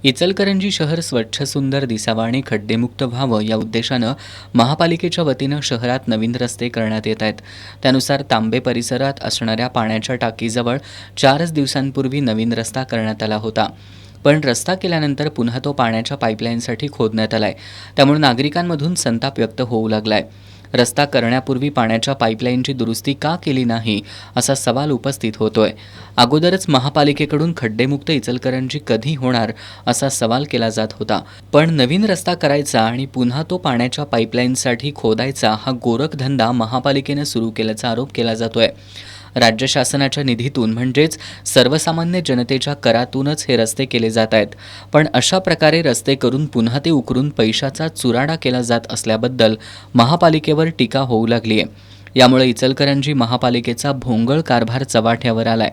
इचलकरंजी शहर स्वच्छ सुंदर दिसावं आणि खड्डेमुक्त व्हावं या उद्देशानं महापालिकेच्या वतीनं शहरात नवीन रस्ते करण्यात येत आहेत. त्यानुसार तांबे परिसरात असणाऱ्या पाण्याच्या टाकीजवळ 4 दिवसांपूर्वी नवीन रस्ता करण्यात आला होता. पण रस्ता केल्यानंतर पुन्हा तो पाण्याच्या पाईपलाईनसाठी खोदण्यात आलाय. त्यामुळे नागरिकांमधून संताप व्यक्त होऊ लागलाय. रस्ता करण्यापूर्वी पाण्याच्या पाईपलाईनची दुरुस्ती का केली नाही असा सवाल उपस्थित होतोय. अगोदरच महापालिकेकडून खड्डेमुक्त इचलकरंजी कधी होणार असा सवाल केला जात होता. पण नवीन रस्ता करायचा आणि पुन्हा तो पाण्याच्या पाईपलाईनसाठी खोदायचा हा गोरखधंदा महापालिकेनं सुरू केल्याचा आरोप केला जातोय. राज्य शासनाच्या निधीतून म्हणजेच सर्वसामान्य जनतेच्या करातूनच हे रस्ते केले जात आहेत. पण अशा प्रकारे रस्ते करून पुन्हा ते उकरून पैशाचा चुराडा केला जात असल्याबद्दल महापालिकेवर टीका होऊ लागली आहे. यामुळे इचलकरंजी महापालिकेचा भोंगळ कारभार चव्हाट्यावर आलाय.